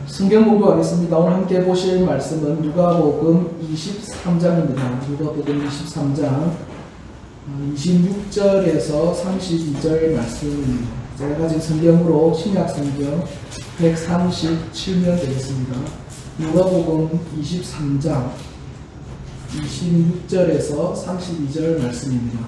성경 공부하겠습니다. 오늘 함께 보실 말씀은 누가복음 23장입니다. 누가복음 23장 26절에서 32절 말씀입니다. 제가 가진 성경으로 신약성경 137면 되겠습니다. 누가복음 23장 26절에서 32절 말씀입니다.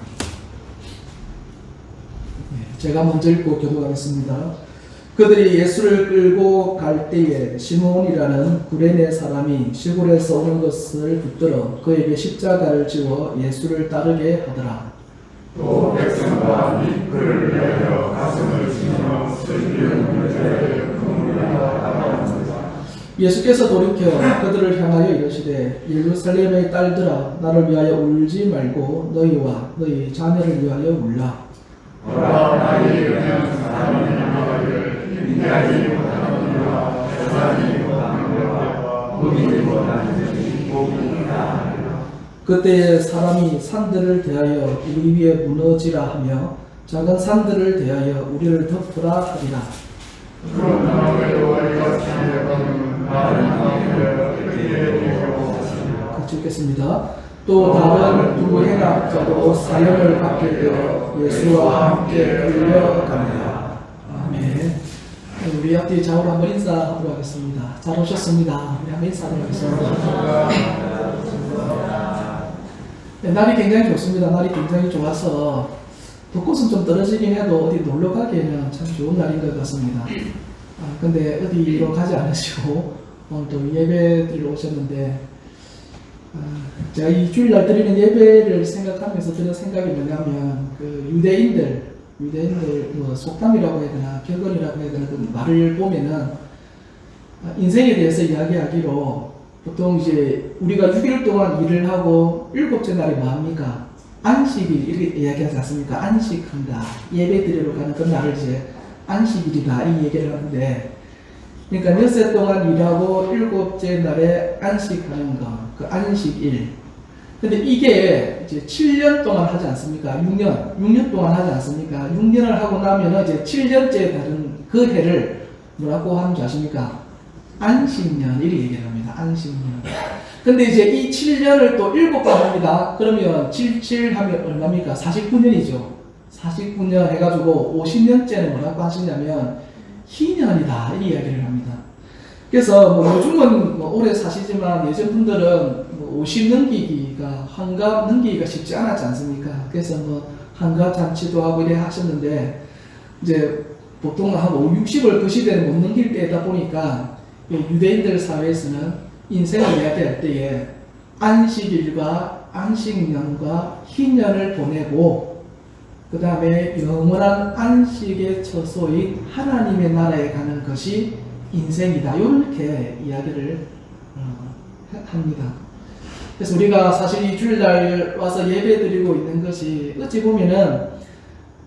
제가 먼저 읽고 교독하겠습니다. 그들이 예수를 끌고 갈 때에 시몬이라는 구레네 사람이 시골에서 오는 것을 붙들어 그에게 십자가를 지워 예수를 따르게 하더라. 또 백성과 및 그를 위하여 가슴을 치며 슬피는 여자를 품으려 따라옵니다. 예수께서 돌이켜 그들을 향하여 이르시되 예루살렘의 딸들아 나를 위하여 울지 말고 너희와 너희 자녀를 위하여 울라. 보라 나의 은혜는 사람이 나를 인자하지 못하느니라 세상이 못하느니라 우리를 못하느니 복이다. 그때에 사람이 산들을 대하여 우리 위에 무너지라 하며 작은 산들을 대하여 우리를 덮으라 하리라. 그러나 외로워서 자녀는 나를 향하여 그에게 되고 같이 읽겠습니다. 또 다른 두 행악자도 사형을 받게 되어 예수와 함께 끌려갑니다. 아멘. 우리 앞뒤 좌우로 한번 인사하도록 하겠습니다. 잘 오셨습니다. 우리 한번 인사하도록 하겠습니다. 네, 날이 굉장히 좋습니다. 날이 굉장히 좋아서 벚꽃은 좀 떨어지긴 해도 어디 놀러 가기에는 참 좋은 날인 것 같습니다. 근데 어디로 가지 않으시고 오늘 또 예배 드리러 오셨는데 제가 이 주일날 드리는 예배를 생각하면서 드는 생각이 뭐냐면 그 유대인들 뭐 속담이라고 해야 되나 격언이라고 해야 되나 그 말을 보면은 인생에 대해서 이야기하기로 보통 이제 우리가 6일 동안 일을 하고 7째 날이 뭐합니까? 안식일 이렇게 이야기하지 않습니까? 안식한다. 예배 드리러 가는 그 날을 이제 안식일이다 이 얘기를 하는데, 그러니까 6세 동안 일하고 7째 날에 안식하는 거, 그 안식일. 근데 이게 이제 7년 동안 하지 않습니까? 6년 동안 하지 않습니까? 6년을 하고 나면 이제 7년째 다른 그 해를 뭐라고 하는 줄 아십니까? 안식년 이렇게 얘기를 합니다. 안식년. 근데 이제 이 7년을 또 7번 합니다. 그러면 77 하면 얼마입니까? 49년이죠. 49년 해가지고 50년째는 뭐라고 하시냐면 희년이다 이 이야기를 합니다. 그래서 뭐 요즘은 뭐 오래 사시지만 예전 분들은 뭐 50 넘기기가 환갑 넘기기가 쉽지 않았지 않습니까? 그래서 뭐 환갑 잔치도 하고 이래 하셨는데 이제 보통 한 5, 60을 그 시대는 못 넘길 때다 보니까 유대인들 사회에서는 인생을 이야기할 때에 안식일과 안식년과 희년을 보내고 그 다음에 영원한 안식의 처소인 하나님의 나라에 가는 것이 인생이다. 이렇게 이야기를 합니다. 그래서 우리가 사실 이 주일날 와서 예배 드리고 있는 것이 어찌 보면은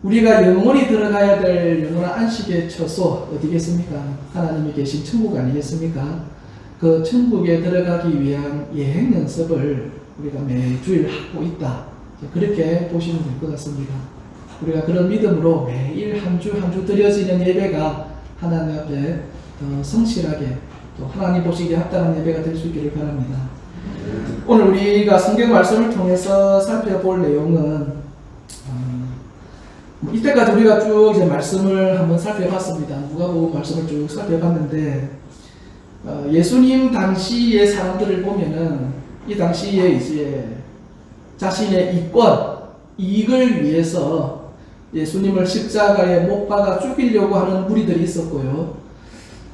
우리가 영원히 들어가야 될 영원한 안식의 처소 어디겠습니까? 하나님이 계신 천국 아니겠습니까? 그 천국에 들어가기 위한 여행 연습을 우리가 매주일 하고 있다. 그렇게 보시면 될 것 같습니다. 우리가 그런 믿음으로 매일 한 주 한 주 드려지는 예배가 하나님 앞에 더 성실하게 또 하나님 보시기에 합당한 예배가 될 수 있기를 바랍니다. 오늘 우리가 성경 말씀을 통해서 살펴볼 내용은 이때까지 우리가 쭉 이제 말씀을 한번 살펴봤습니다. 누가복음 말씀을 쭉 살펴봤는데 예수님 당시의 사람들을 보면은 이 당시에 이제 자신의 이권, 이익을 위해서 예수님을 십자가에 못 박아 죽이려고 하는 무리들이 있었고요.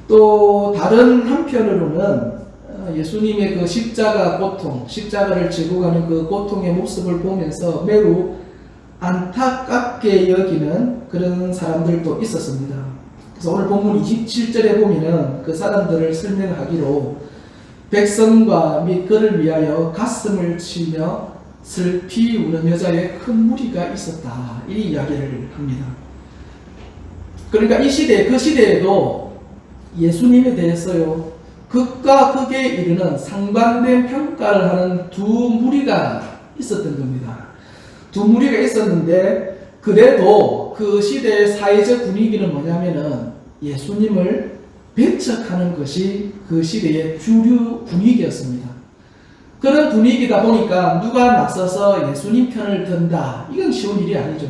또 다른 한편으로는 예수님의 그 십자가 고통, 십자가를 지고 가는 그 고통의 모습을 보면서 매우 안타깝게 여기는 그런 사람들도 있었습니다. 그래서 오늘 본문 27절에 보면은 그 사람들을 설명하기로 백성과 및 그를 위하여 가슴을 치며 슬피 우는 여자의 큰 무리가 있었다. 이 이야기를 합니다. 그러니까 이 시대, 그 시대에도 예수님에 대해서요, 극과 극에 이르는 상반된 평가를 하는 두 무리가 있었던 겁니다. 두 무리가 있었는데 그래도 그 시대의 사회적 분위기는 뭐냐면은 예수님을 배척하는 것이 그 시대의 주류 분위기였습니다. 그런 분위기다 보니까 누가 나서서 예수님 편을 든다, 이건 쉬운 일이 아니죠.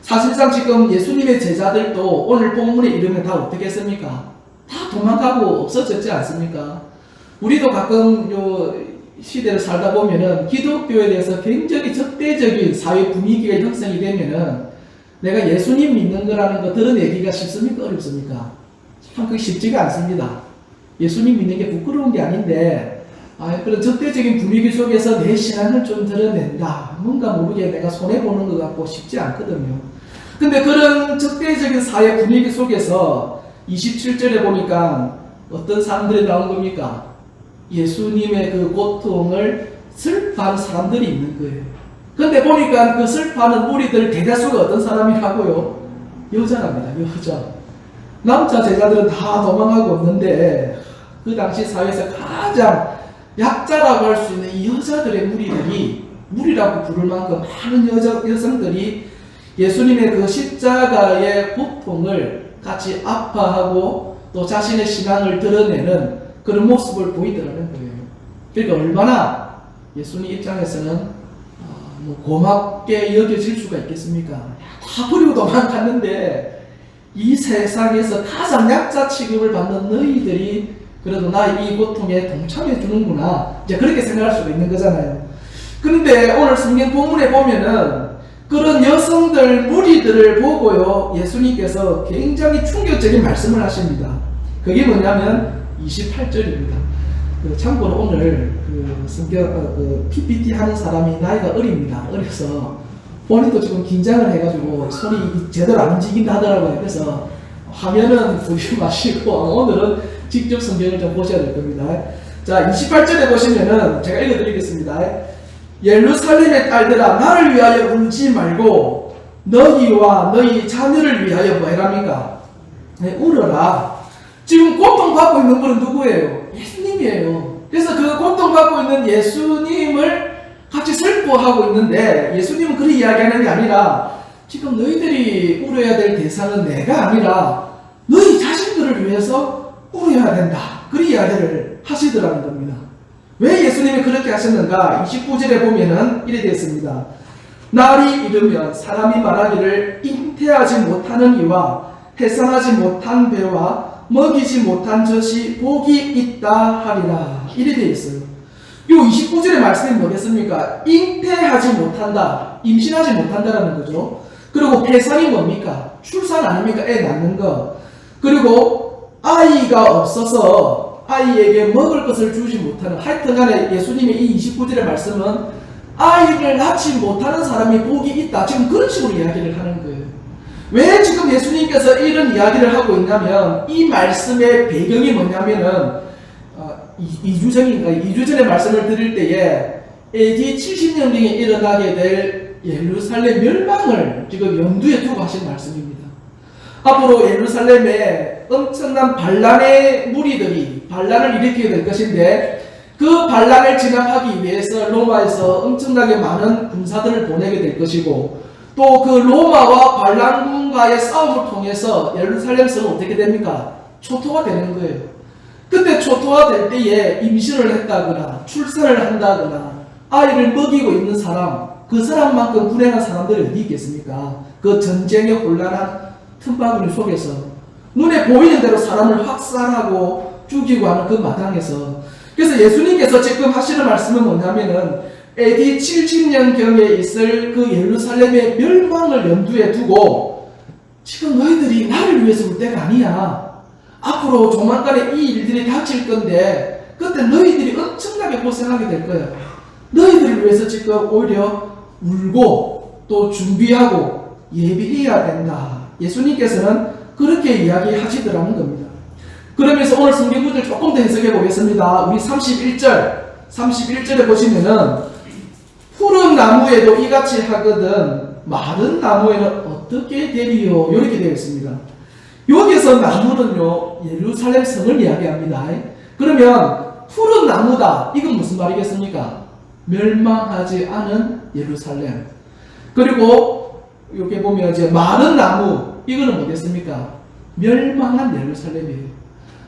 사실상 지금 예수님의 제자들도 오늘 본문에 이르면 다 어떻게 했습니까? 다 도망가고 없어졌지 않습니까? 우리도 가끔 요 시대를 살다 보면은 기독교에 대해서 굉장히 적대적인 사회 분위기가 형성이 되면은 내가 예수님 믿는 거라는 거 드러내기가 쉽습니까? 어렵습니까? 참 그게 쉽지가 않습니다. 예수님 믿는 게 부끄러운 게 아닌데, 그런 적대적인 분위기 속에서 내 신앙을 좀 드러낸다, 뭔가 모르게 내가 손해보는 것 같고 쉽지 않거든요. 근데 그런 적대적인 사회 분위기 속에서 27절에 보니까 어떤 사람들이 나온 겁니까? 예수님의 그 고통을 슬퍼하는 사람들이 있는 거예요. 근데 보니까 그 슬퍼하는 무리들 대다수가 어떤 사람이라고요? 여자랍니다. 여자. 남자 제자들은 다 도망하고 없는데 그 당시 사회에서 가장 약자라고 할 수 있는 이 여자들의 무리라고 부를 만큼 많은 여성들이 예수님의 그 십자가의 고통을 같이 아파하고 또 자신의 신앙을 드러내는 그런 모습을 보이더라는 거예요. 그러니까 얼마나 예수님 입장에서는 고맙게 여겨질 수가 있겠습니까? 다 버리고 도망갔는데 이 세상에서 가장 약자 취급을 받는 너희들이 그래도 나의 이 고통에 동참해 주는구나, 이제 그렇게 생각할 수가 있는 거잖아요. 그런데 오늘 성경 본문에 보면은 그런 여성들 무리들을 보고요, 예수님께서 굉장히 충격적인 말씀을 하십니다. 그게 뭐냐면 28절입니다. 참고로 오늘 성경 PPT 하는 사람이 나이가 어립니다. 어려서 본인도 지금 긴장을 해가지고 손이 제대로 안 움직인다 하더라고요. 그래서 화면은 보지 마시고 오늘은 직접 성경을 좀 보셔야 될 겁니다. 자, 28절에 보시면은 제가 읽어드리겠습니다. 예루살렘의 딸들아, 나를 위하여 울지 말고 너희와 너희 자녀를 위하여 뭐 해랍니까? 울어라. 지금 고통받고 있는 분은 누구예요? 예수님이에요. 그래서 그 고통받고 있는 예수님을 같이 슬퍼하고 있는데, 예수님은 그렇게 이야기하는 게 아니라 지금 너희들이 울어야 될 대상은 내가 아니라 너희 자신들을 위해서 울어야 된다, 그런 이야기를 하시더라는 겁니다. 왜 예수님이 그렇게 하셨는가? 29절에 보면은 이래 되어 있습니다. 날이 이르면 사람이 말하기를 잉태하지 못하는 이와 해산하지 못한 배와 먹이지 못한 젖이 복이 있다 하리라, 이래 되어 있어요. 요 29절의 말씀이 뭐겠습니까? 잉태하지 못한다, 임신하지 못한다라는 거죠. 그리고 해산이 뭡니까? 출산 아닙니까? 애 낳는 거. 그리고 아이가 없어서 아이에게 먹을 것을 주지 못하는, 하여튼간에 예수님의 이 29절의 말씀은 아이를 낳지 못하는 사람이 복이 있다, 지금 그런 식으로 이야기를 하는 거예요. 왜 지금 예수님께서 이런 이야기를 하고 있냐면, 이 말씀의 배경이 뭐냐면은 2주 전의 말씀을 드릴 때에 AD 70년경에 일어나게 될 예루살렘 멸망을 지금 염두에 두고 하신 말씀입니다. 앞으로 예루살렘에 엄청난 반란의 무리들이 반란을 일으키게 될 것인데, 그 반란을 진압하기 위해서 로마에서 엄청나게 많은 군사들을 보내게 될 것이고, 또 그 로마와 반란군과의 싸움을 통해서 예루살렘 성은 어떻게 됩니까? 초토화 되는 거예요. 그때 초토화 될 때에 임신을 했다거나 출산을 한다거나 아이를 먹이고 있는 사람, 그 사람만큼 불행한 사람들이 어디 있겠습니까? 그 전쟁의 혼란한 틈바구니 속에서 눈에 보이는 대로 사람을 학살하고 죽이고 하는 그 마당에서, 그래서 예수님께서 지금 하시는 말씀은 뭐냐면은 AD 70년경에 있을 그 예루살렘의 멸망을 염두에 두고, 지금 너희들이 나를 위해서 올 때가 아니야. 앞으로 조만간에 이 일들이 닥칠 건데 그때 너희들이 엄청나게 고생하게 될 거야. 너희들을 위해서 지금 오히려 울고 또 준비하고 예비해야 된다. 예수님께서는 그렇게 이야기하시더라는 겁니다. 그러면서 오늘 성경 구절 조금 더 해석해 보겠습니다. 우리 31절에 보시면은 푸른 나무에도 이같이 하거든 마른 나무에는 어떻게 되리요? 이렇게 되어 있습니다. 여기서 나무는요, 예루살렘 성을 이야기합니다. 그러면 푸른 나무다, 이건 무슨 말이겠습니까? 멸망하지 않은 예루살렘. 그리고 여기 보면 이제 마른 나무, 이거는 뭐겠습니까? 멸망한 예루살렘이에요.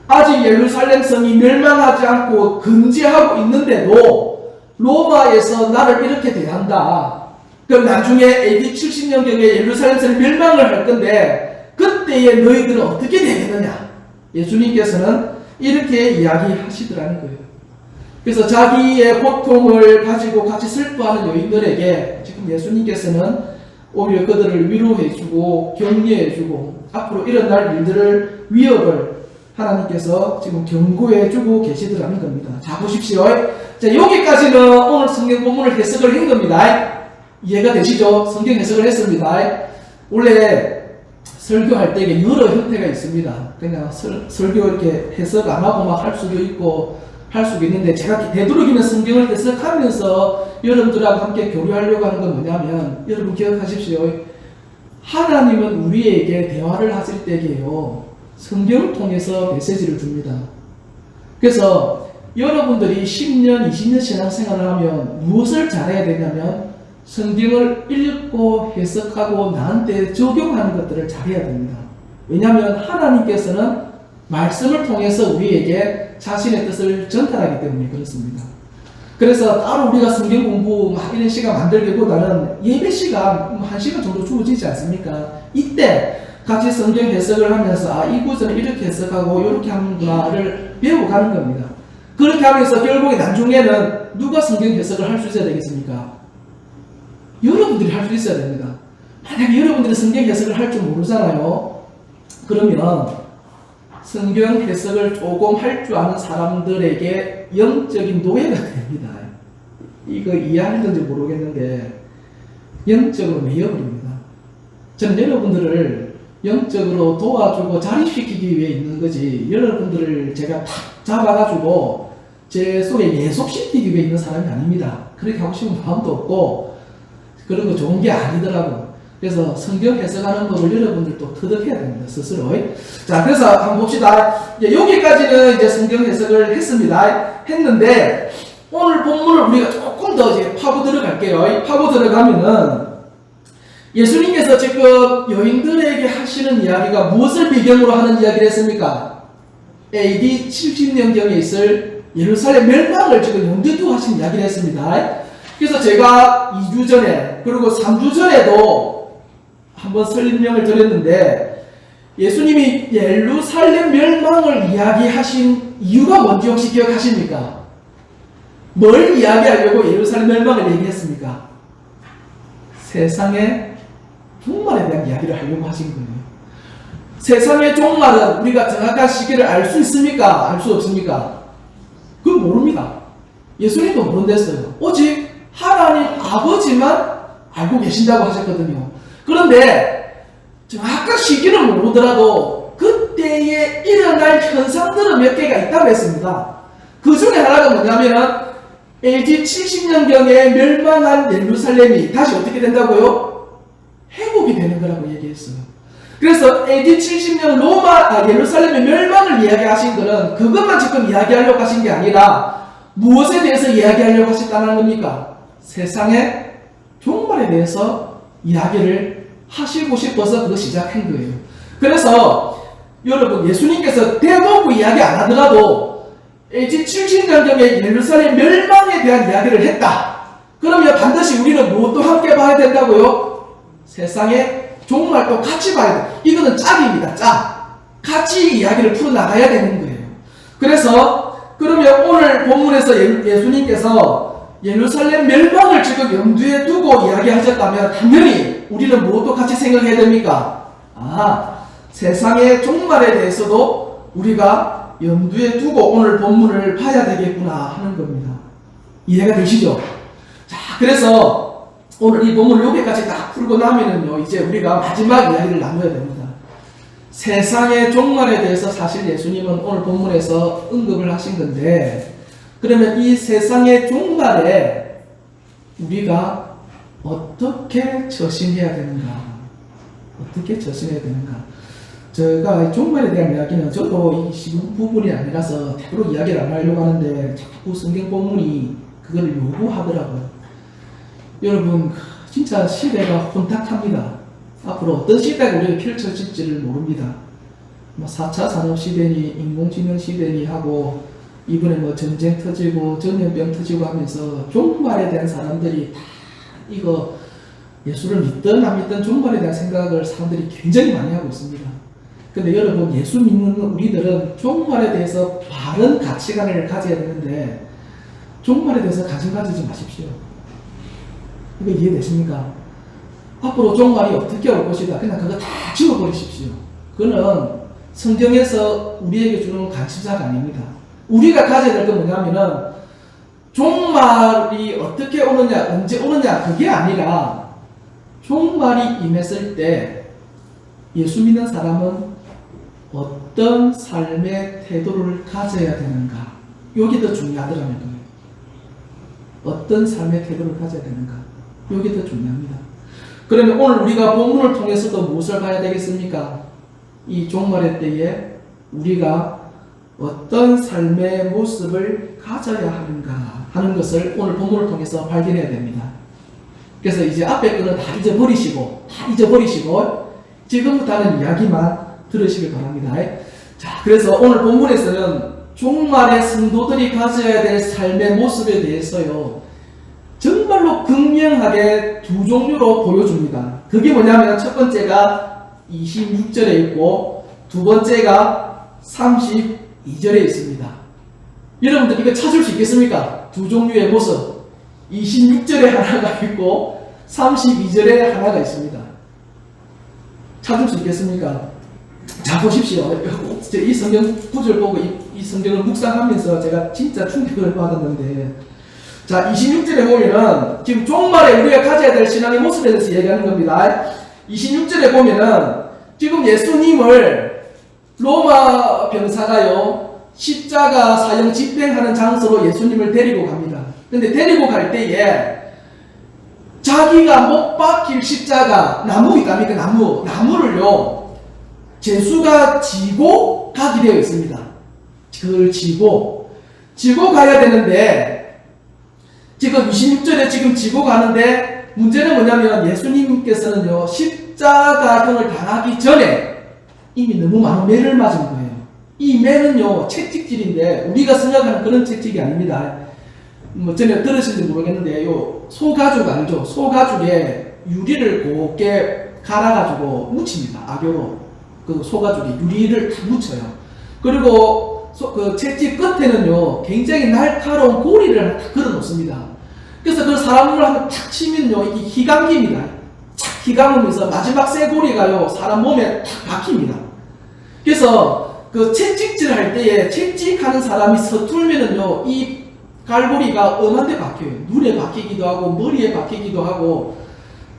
아직 예루살렘 성이 멸망하지 않고 근제하고 있는데도 로마에서 나를 이렇게 대한다. 그럼 나중에 AD 70년경에 예루살렘 성이 멸망을 할 건데 그때에 너희들은 어떻게 되겠느냐? 예수님께서는 이렇게 이야기하시더라는 거예요. 그래서 자기의 고통을 가지고 같이 슬퍼하는 여인들에게 지금 예수님께서는 오히려 그들을 위로해주고 격려해주고 앞으로 일어날 일들을 위협을 하나님께서 지금 경고해주고 계시더라는 겁니다. 자, 보십시오. 자, 여기까지는 오늘 성경 본문을 해석을 한 겁니다. 이해가 되시죠? 성경 해석을 했습니다. 원래 설교할 때 여러 형태가 있습니다. 그냥 설교 이렇게 해석 안 하고 막 할 수도 있고 할 수도 있는데 제가 되도록이면 성경을 해석하면서 여러분들하고 함께 교류하려고 하는 건 뭐냐면 여러분 기억하십시오. 하나님은 우리에게 대화를 하실 때에요. 성경을 통해서 메시지를 줍니다. 그래서 여러분들이 10년, 20년 신앙생활을 하면 무엇을 잘해야 되냐면 성경을 읽고 해석하고 나한테 적용하는 것들을 잘해야 됩니다. 왜냐하면 하나님께서는 말씀을 통해서 우리에게 자신의 뜻을 전달하기 때문에 그렇습니다. 그래서 따로 우리가 성경 공부 막 이런 시간 만들기보다는 예배 시간 1시간 정도 주어지지 않습니까? 이때 같이 성경 해석을 하면서 이 구절은 이렇게 해석하고 이렇게 하는구나를 배워가는 겁니다. 그렇게 하면서 결국에 나중에는 누가 성경 해석을 할 수 있어야 되겠습니까? 여러분들이 할 수 있어야 됩니다. 만약에 여러분들이 성경 해석을 할 줄 모르잖아요. 그러면 성경 해석을 조금 할 줄 아는 사람들에게 영적인 노예가 됩니다. 이거 이해하는지 모르겠는데 영적으로 매여버립니다. 저는 여러분들을 영적으로 도와주고 자립시키기 위해 있는 거지 여러분들을 제가 탁 잡아가지고 제 속에 예속시키기 위해 있는 사람이 아닙니다. 그렇게 하고 싶은 마음도 없고 그런 거 좋은 게 아니더라고. 그래서 성경 해석하는 법을 여러분들도 터득해야 됩니다. 스스로. 자, 그래서 한번 봅시다. 여기까지는 이제 성경 해석을 했습니다. 했는데 오늘 본문을 우리가 조금 더 이제 파고 들어갈게요. 파고 들어가면은 예수님께서 지금 여인들에게 하시는 이야기가 무엇을 배경으로 하는 이야기를 했습니까? AD 70년경에 있을 예루살렘 멸망을 지금 염두에 두고 하신 이야기를 했습니다. 그래서 제가 2주 전에 그리고 3주 전에도 한번 설명을 드렸는데 예수님이 예루살렘 멸망을 이야기하신 이유가 뭔지 혹시 기억하십니까? 뭘 이야기하려고 예루살렘 멸망을 얘기했습니까? 세상의 종말에 대한 이야기를 하려고 하신 거예요. 세상의 종말은 우리가 정확한 시기를 알 수 있습니까? 알 수 없습니까? 그건 모릅니다. 예수님도 모른댔어요. 오직 하나님 아버지만 알고 계신다고 하셨거든요. 그런데 정확한 시기는 모르더라도 그때에 일어날 현상들은 몇 개가 있다고 했습니다. 그 중에 하나가 뭐냐면 AD 70년경에 멸망한 예루살렘이 다시 어떻게 된다고요? 회복이 되는 거라고 얘기했어요. 그래서 AD 70년 예루살렘의 멸망을 이야기하신 거는 그것만 지금 이야기하려고 하신 게 아니라 무엇에 대해서 이야기하려고 하셨다는 겁니까? 세상의 종말에 대해서 이야기를 하시고 싶어서 그거 시작한 거예요. 그래서 여러분 예수님께서 대놓고 이야기 안 하더라도 AD 70년경에 예루살렘 멸망에 대한 이야기를 했다. 그러면 반드시 우리는 무엇도 함께 봐야 된다고요? 세상의 종말도 같이 봐야 돼. 이거는 짝입니다. 짝. 같이 이야기를 풀어나가야 되는 거예요. 그래서 그러면 오늘 본문에서 예수님께서 예루살렘 멸망을 지금 염두에 두고 이야기하셨다면 당연히 우리는 무엇도 같이 생각해야 됩니까? 세상의 종말에 대해서도 우리가 염두에 두고 오늘 본문을 봐야 되겠구나 하는 겁니다. 이해가 되시죠? 자, 그래서 오늘 이 본문을 여기까지 딱 풀고 나면은요, 이제 우리가 마지막 이야기를 나눠야 됩니다. 세상의 종말에 대해서 사실 예수님은 오늘 본문에서 언급을 하신 건데, 그러면 이 세상의 종말에 우리가 어떻게 처신해야 되는가? 어떻게 처신해야 되는가? 제가 종말에 대한 이야기는 저도 이 시간 부분이 아니라서 대부분 이야기를 안 하려고 하는데 자꾸 성경 본문이 그걸 요구하더라고요. 여러분 진짜 시대가 혼탁합니다. 앞으로 어떤 시대가 우리가 펼쳐질지를 모릅니다. 뭐 4차 산업시대니 인공지능 시대니 하고 이번에 뭐 전쟁 터지고 전염병 터지고 하면서 종말에 대한 사람들이 다 이거 예수를 믿든 안 믿든 종말에 대한 생각을 사람들이 굉장히 많이 하고 있습니다. 근데 여러분, 예수 믿는 우리들은 종말에 대해서 바른 가치관을 가져야 되는데 종말에 대해서 관심 가지지 마십시오. 이거 이해되십니까? 앞으로 종말이 어떻게 올 것이다. 그냥 그거 다 지워버리십시오. 그거는 성경에서 우리에게 주는 관심사가 아닙니다. 우리가 가져야 될 건 뭐냐면은 종말이 어떻게 오느냐, 언제 오느냐, 그게 아니라 종말이 임했을 때 예수 믿는 사람은 어떤 삶의 태도를 가져야 되는가. 이게 더 중요하더라는 거예요. 어떤 삶의 태도를 가져야 되는가. 이게 더 중요합니다. 그러면 오늘 우리가 본문을 통해서도 무엇을 봐야 되겠습니까? 이 종말의 때에 우리가 어떤 삶의 모습을 가져야 하는가 하는 것을 오늘 본문을 통해서 발견해야 됩니다. 그래서 이제 앞에 거는 다 잊어버리시고 지금부터 하는 이야기만 들으시길 바랍니다. 자, 그래서 오늘 본문에서는 종말의 성도들이 가져야 될 삶의 모습에 대해서요, 정말로 극명하게 두 종류로 보여줍니다. 그게 뭐냐면 첫 번째가 26절에 있고 두 번째가 32절에 있습니다. 여러분들 이거 찾을 수 있겠습니까? 두 종류의 모습. 26절에 하나가 있고 32절에 하나가 있습니다. 찾을 수 있겠습니까? 자, 보십시오. 이 성경 구절 보고 이 성경을 묵상하면서 제가 진짜 충격을 받았는데, 자, 26절에 보면은 지금 종말에 우리가 가져야 될 신앙의 모습에 대해서 얘기하는 겁니다. 26절에 보면은 지금 예수님을 로마 병사가요, 십자가 사형 집행하는 장소로 예수님을 데리고 갑니다. 근데 데리고 갈 때에 자기가 못 박힐 십자가, 나무 있답니까? 나무를요, 제수가 지고 가게 되어 있습니다. 그걸 지고 가야 되는데, 지금 26절에 지금 지고 가는데, 문제는 뭐냐면 예수님께서는요, 십자가형을 당하기 전에 이미 너무 많은 매를 맞은 거예요. 이 매는요, 채찍질인데 우리가 생각하는 그런 채찍이 아닙니다. 뭐 전에 들으신지 모르겠는데, 요 소가죽 알죠? 소가죽에 유리를 곱게 갈아가지고 묻힙니다. 악교로. 그 소가죽에 유리를 다 묻혀요. 그리고 그 채찍 끝에는요, 굉장히 날카로운 고리를 다 걸어 놓습니다. 그래서 그 사람을 한번 탁 치면요, 이게 희감깁니다. 착 희감으면서 마지막 쇠고리가요, 사람 몸에 탁 박힙니다. 그래서 그 채찍질 할 때에 채찍하는 사람이 서툴면은요, 이 갈고리가 엄한데 박혀요. 눈에 박히기도 하고 머리에 박히기도 하고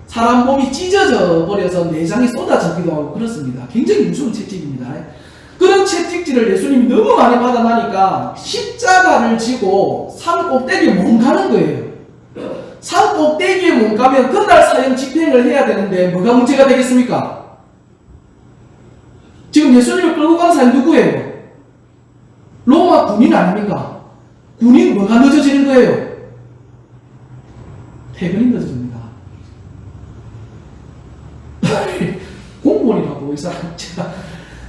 사람 몸이 찢어져 버려서 내장이 쏟아지기도 하고 그렇습니다. 굉장히 무서운 채찍입니다. 그런 채찍질을 예수님이 너무 많이 받아나니까 십자가를 지고 산 꼭대기에 못 가는 거예요. 산 꼭대기에 못 가면 그날 사형 집행을 해야 되는데 뭐가 문제가 되겠습니까? 지금 예수님을 끌고 가는 사람이 누구예요? 로마 군인 아닙니까? 군인 뭐가 늦어지는 거예요? 퇴근이 늦어집니다. 공무원이라고 이 사람 제가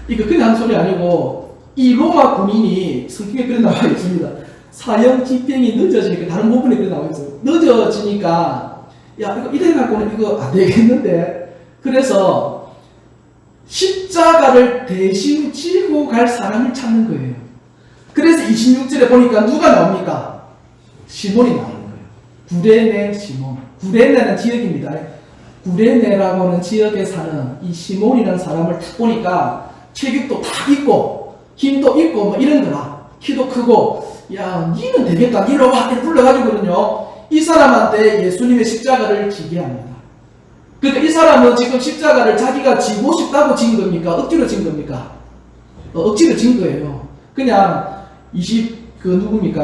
이거 그냥 한 소리 아니고, 이 로마 군인이 성경에 그래 나와 있습니다. 사형 집행이 늦어지니까, 다른 부분에 그래 나와 있어요. 늦어지니까 야, 이거 이래 갖고는 이거 안 되겠는데, 그래서 십자가를 대신 지고 갈 사람을 찾는 거예요. 그래서 26절에 보니까 누가 나옵니까? 시몬이 나오는 거예요. 구레네 시몬. 구레네는 지역입니다. 구레네라고 하는 지역에 사는 이 시몬이라는 사람을 딱 보니까 체격도 딱 있고 힘도 있고 뭐 이런 거라. 키도 크고, 야, 니는 되겠다, 니로 와, 이렇게 불러가지고는요, 이 사람한테 예수님의 십자가를 지게 합니다. 그러니까 이 사람은 지금 십자가를 자기가 지고 싶다고 진 겁니까? 억지로 진 겁니까? 억지로 진 거예요. 그냥 누굽니까?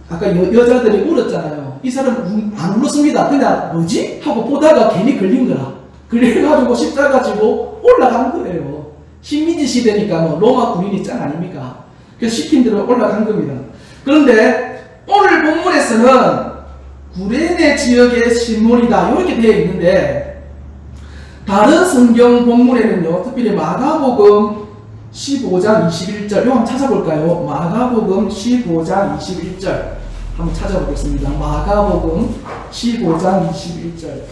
아까 여자들이 울었잖아요. 이 사람은 안 울었습니다. 그냥 뭐지? 하고 보다가 괜히 걸린 거라. 그래가지고 십자가 지고 올라간 거예요. 식민지 시대니까 뭐 로마 군인이 짱 아닙니까? 그래서 시킨 대로 올라간 겁니다. 그런데 오늘 본문에서는 구레네 지역의 시몬이다 이렇게 되어 있는데, 다른 성경 본문에는요, 특별히 마가복음 15장 21절. 이거 한번 찾아볼까요? 마가복음 15장 21절. 한번 찾아보겠습니다. 마가복음 15장 21절.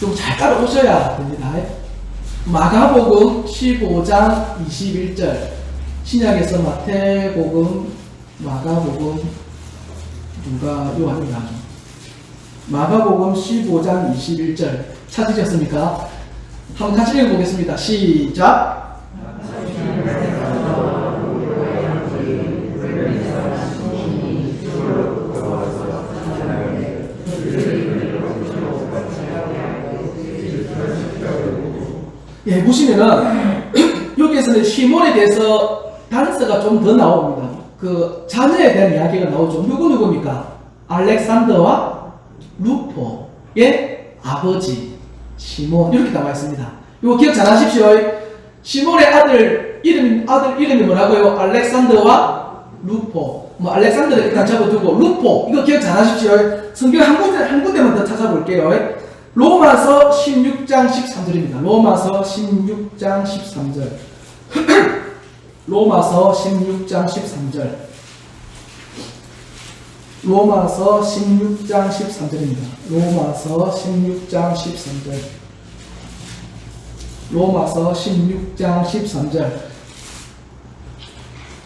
좀 잘 따라오셔야 됩니다. 마가복음 15장 21절. 신약에서 마태복음, 마가복음, 누가 요한이 나죠. 마가복음 15장 21절 찾으셨습니까? 한번 같이 읽어보겠습니다. 시작. 예, 보시면은 여기에서는 시몬에 대해서 단서가 좀 더 나옵니다. 그 자녀에 대한 이야기가 나오죠. 누구입니까? 알렉산더와 루포의 아버지 시몬, 이렇게 나와 있습니다. 이거 기억 잘 하십시오. 시몬의 아들 이름이 뭐라고요? 알렉산더와 루포. 뭐 알렉산더를 일단 접어두고 루포, 이거 기억 잘 하십시오. 성경 한 군데만 더 찾아볼게요. 로마서 16장 13절입니다. 로마서 16장 13절. 로마서 16장 13절. 로마서 16장 13절입니다. 로마서 16장 13절. 로마서 16장 13절.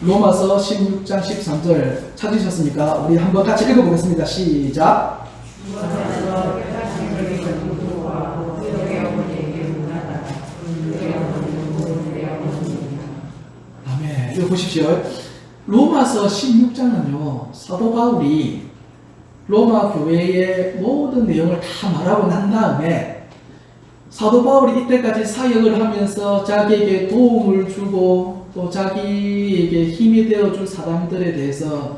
로마서 16장 13절 찾으셨습니까? 우리 한번 같이 읽어보겠습니다. 시작. 아멘. 이거 보십시오. 로마서 16장은요, 사도 바울이 로마 교회의 모든 내용을 다 말하고 난 다음에 사도 바울이 이때까지 사역을 하면서 자기에게 도움을 주고 또 자기에게 힘이 되어줄 사람들에 대해서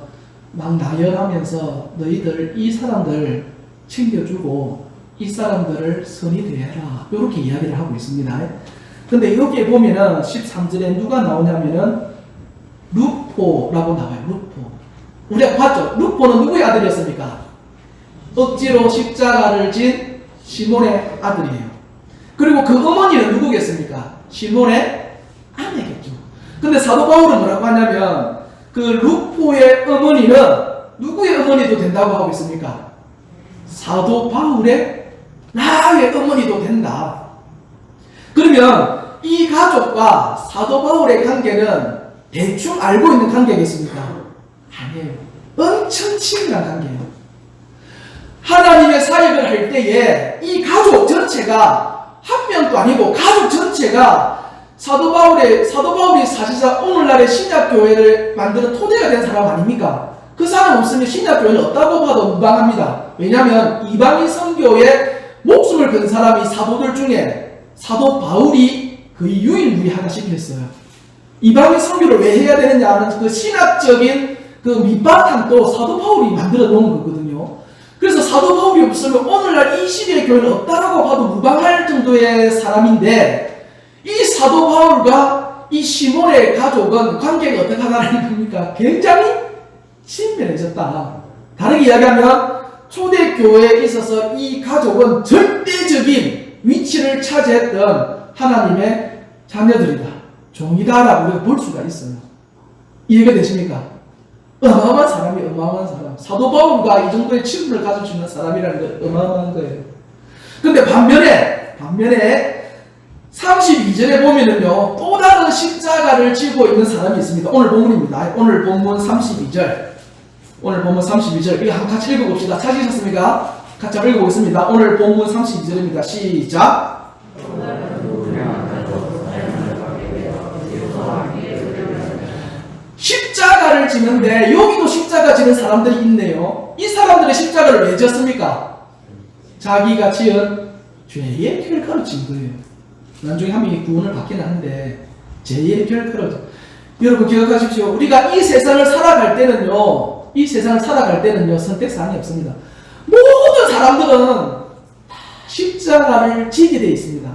막 나열하면서 너희들 이 사람들 챙겨주고 이 사람들을 선히 대해라, 이렇게 이야기를 하고 있습니다. 근데 여기에 보면은 13절에 누가 나오냐면은 루포라고 나와요. 루포. 우리가 봤죠? 루포는 누구의 아들이었습니까? 억지로 십자가를 진 시몬의 아들이에요. 그리고 그 어머니는 누구겠습니까? 시몬의 아내겠죠. 근데 사도 바울은 뭐라고 하냐면 그 루포의 어머니는 누구의 어머니도 된다고 하고 있습니까? 사도 바울의 나의 어머니도 된다. 그러면 이 가족과 사도 바울의 관계는 대충 알고 있는 관계겠습니까? 아니에요. 엄청 친밀한 관계예요. 하나님의 사역을 할 때에 이 가족 전체가 한 명도 아니고 가족 전체가 사도 바울이 사실상 오늘날의 신약교회를 만드는 토대가 된 사람 아닙니까? 그 사람 없으면 신약교회는 없다고 봐도 무방합니다. 왜냐하면 이방인 선교에 목숨을 건 사람이 사도들 중에 사도 바울이 거의 유일무이하다시피 했어요. 이방인 선교를 왜 해야 되느냐 하는 그 신학적인 그 밑바탕도 사도 바울이 만들어 놓은 거거든요. 그래서 사도 바울이 없으면 오늘날 이 시대의 교회는 없다라고 봐도 무방할 정도의 사람인데, 이 사도 바울과 이 시몬의 가족은 관계가 어떻게 하다는 겁니까? 굉장히 친밀해졌다. 다르게 이야기하면 초대교회에 있어서 이 가족은 절대적인 위치를 차지했던 하나님의 자녀들이다, 종이다라고 우리가 볼 수가 있어요. 이해가 되십니까? 어마어마한 사람이 어마어마한 사람. 사도 바울과 이 정도의 친분을 가질 수 있는 사람이라는 거 어마어마한 거예요. 근데 반면에 32절에 보면은요, 또 다른 십자가를 지고 있는 사람이 있습니다. 오늘 본문입니다. 오늘 본문 32절. 오늘 본문 32절. 이거 한번 같이 읽어봅시다. 찾으셨습니까? 같이 한번 읽어보겠습니다. 오늘 본문 32절입니다. 시작. 십자가를 지는데 여기도 십자가 지는 사람들이 있네요. 이 사람들의 십자가를 왜 졌습니까? 자기가 지은 죄의 결과로 진 거예요. 나중에 한 명이 구원을 받긴 하는데 죄의 결과로. 여러분 기억하십시오. 우리가 이 세상을 살아갈 때는요 선택사항이 없습니다. 모든 사람들은 십자가를 지게 되어 있습니다.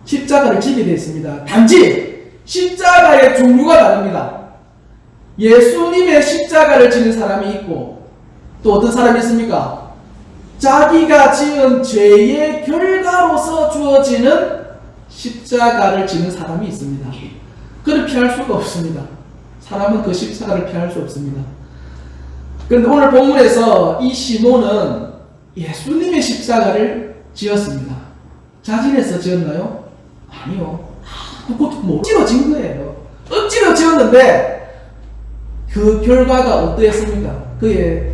십자가를 지게 되어 있습니다. 단지 십자가의 종류가 다릅니다. 예수님의 십자가를 지는 사람이 있고 또 어떤 사람이 있습니까? 자기가 지은 죄의 결과로서 주어지는 십자가를 지는 사람이 있습니다. 그를 피할 수가 없습니다. 사람은 그 십자가를 피할 수 없습니다. 그런데 오늘 본문에서 이 시몬은 예수님의 십자가를 지었습니다. 자진해서 지었나요? 아니요. 그것도 억지로 지은 거예요. 억지로 지었는데 그 결과가 어떠했습니까? 그의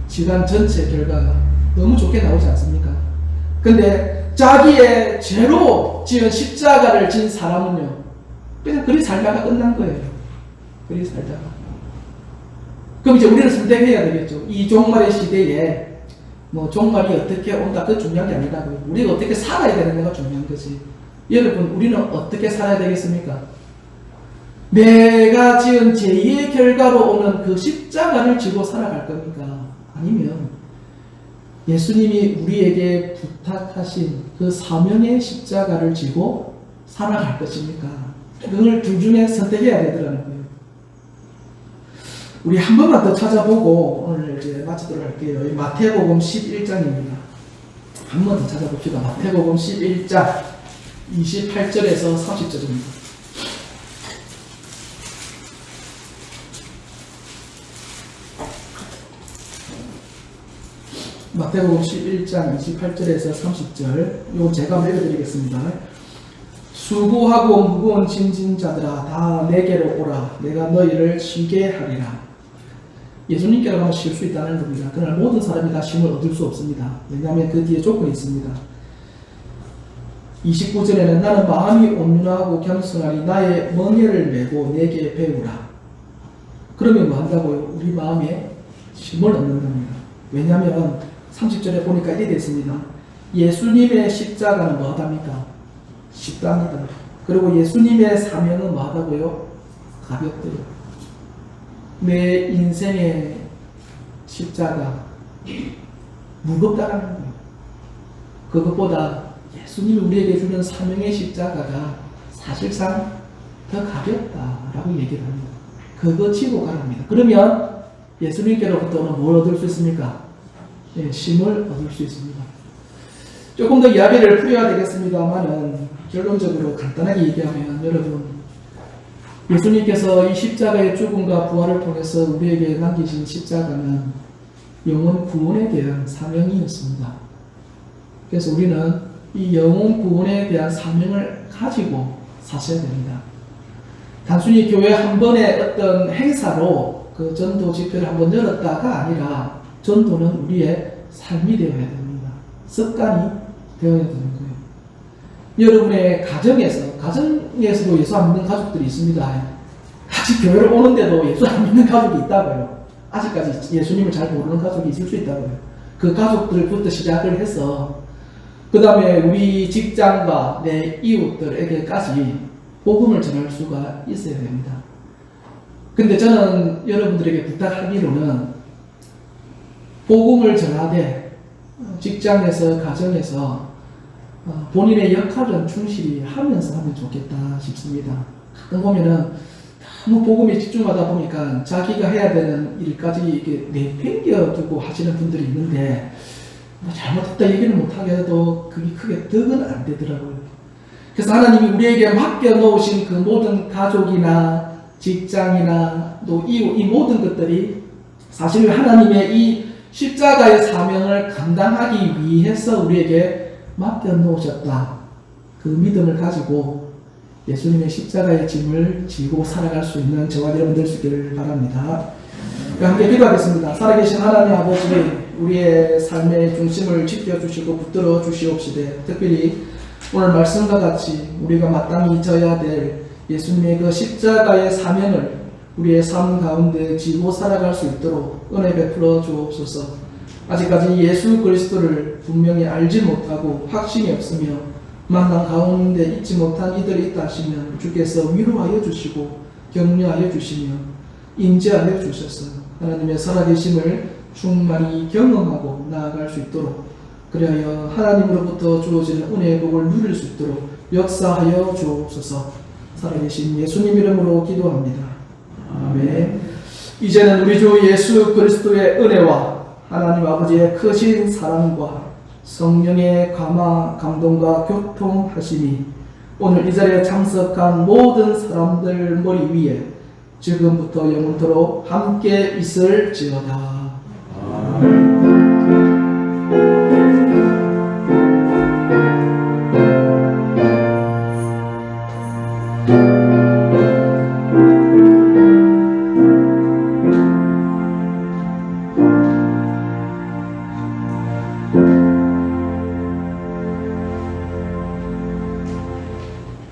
지간 전체 결과가 너무 좋게 나오지 않습니까? 근데 자기의 죄로 지은 십자가를 진 사람은요, 그냥 그리 살다가 끝난 거예요. 그리 살다가. 그럼 이제 우리는 선택해야 되겠죠. 이 종말의 시대에 종말이 어떻게 온다, 그 중요한 게 아니라고요. 우리가 어떻게 살아야 되는가가 중요한 거지. 여러분, 우리는 어떻게 살아야 되겠습니까? 내가 지은 죄의 결과로 오는 그 십자가를 지고 살아갈 겁니까? 아니면 예수님이 우리에게 부탁하신 그 사명의 십자가를 지고 살아갈 것입니까? 그걸 둘 중에 선택해야 되더라는 거예요. 우리 한 번만 더 찾아보고 오늘 이제 마치도록 할게요. 마태복음 11장입니다. 한 번 더 찾아봅시다. 마태복음 11장 28절에서 30절입니다. 마태복음 11장 28절에서 30절, 이거 제가 읽어드리겠습니다. 수고하고 무거운 짐진 자들아 다 내게로 오라. 내가 너희를 쉬게 하리라. 예수님께로 가면 쉴 수 있다는 겁니다. 그러나 모든 사람이 다 쉼을 얻을 수 없습니다. 왜냐하면 그 뒤에 조건이 있습니다. 29절에는 나는 마음이 온유하고 겸손하니 나의 멍에를 메고 내게 배우라. 그러면 뭐 한다고요? 우리 마음에 쉼을 얻는 겁니다. 왜냐하면 30절에 보니까 이렇게 되어 있습니다. 예수님의 십자가는 뭐하답니까? 쉽답니다. 그리고 예수님의 사명은 뭐하다고요? 가볍대요. 내 인생의 십자가 무겁다라는 거예요. 그것보다 예수님이 우리에게 주는 사명의 십자가가 사실상 더 가볍다라고 얘기를 합니다. 그거 지고 가랍니다. 그러면 예수님께로부터는 뭘 얻을 수 있습니까? 예, 쉼을 얻을 수 있습니다. 조금 더 이야기를 풀어야 되겠습니다만은 결론적으로 간단하게 얘기하면 여러분, 예수님께서 이 십자가의 죽음과 부활을 통해서 우리에게 남기신 십자가는 영혼 구원에 대한 사명이었습니다. 그래서 우리는 이 영혼 구원에 대한 사명을 가지고 사셔야 됩니다. 단순히 교회 한 번의 어떤 행사로 그 전도 집회를 한번 열었다가 아니라 전도는 우리의 삶이 되어야 됩니다. 습관이 되어야 되는 거예요. 여러분의 가정에서도 예수 안 믿는 가족들이 있습니다. 같이 교회를 오는데도 예수 안 믿는 가족이 있다고요. 아직까지 예수님을 잘 모르는 가족이 있을 수 있다고요. 그 가족들부터 시작을 해서 그 다음에 우리 직장과 내 이웃들에게까지 복음을 전할 수가 있어야 됩니다. 근데 저는 여러분들에게 부탁하기로는 복음을 전하되 직장에서 가정에서 본인의 역할은 충실히 하면서 하면 좋겠다 싶습니다. 가끔 보면은 너무 복음에 집중하다 보니까 자기가 해야 되는 일까지 이렇게 내팽겨두고 하시는 분들이 있는데 잘못했다 얘기를 못하게 해도 그게 크게 득은 안 되더라고요. 그래서 하나님이 우리에게 맡겨놓으신 그 모든 가족이나 직장이나 또 이 모든 것들이 사실 하나님의 이 십자가의 사명을 감당하기 위해서 우리에게 맡겨놓으셨다. 그 믿음을 가지고 예수님의 십자가의 짐을 지고 살아갈 수 있는 저와 여러분 될 수 있기를 바랍니다. 함께 기도하겠습니다. 살아계신 하나님 아버지, 우리의 삶의 중심을 지켜주시고 붙들어 주시옵시되 특별히 오늘 말씀과 같이 우리가 마땅히 져야 될 예수님의 그 십자가의 사명을 우리의 삶 가운데 지고 살아갈 수 있도록 은혜 베풀어 주옵소서. 아직까지 예수 그리스도를 분명히 알지 못하고 확신이 없으며 만남 가운데 있지 못한 이들이 있다 하시면 주께서 위로하여 주시고 격려하여 주시며 인지하여 주셔서 하나님의 살아계심을 충만히 경험하고 나아갈 수 있도록, 그리하여 하나님으로부터 주어지는 은혜의 복을 누릴 수 있도록 역사하여 주옵소서. 살아계신 예수님 이름으로 기도합니다. 아멘. 이제는 우리 주 예수 그리스도의 은혜와 하나님 아버지의 크신 사랑과 성령의 감동과 교통하심이 오늘 이 자리에 참석한 모든 사람들 머리 위에 지금부터 영원토록 함께 있을지어다. 아멘.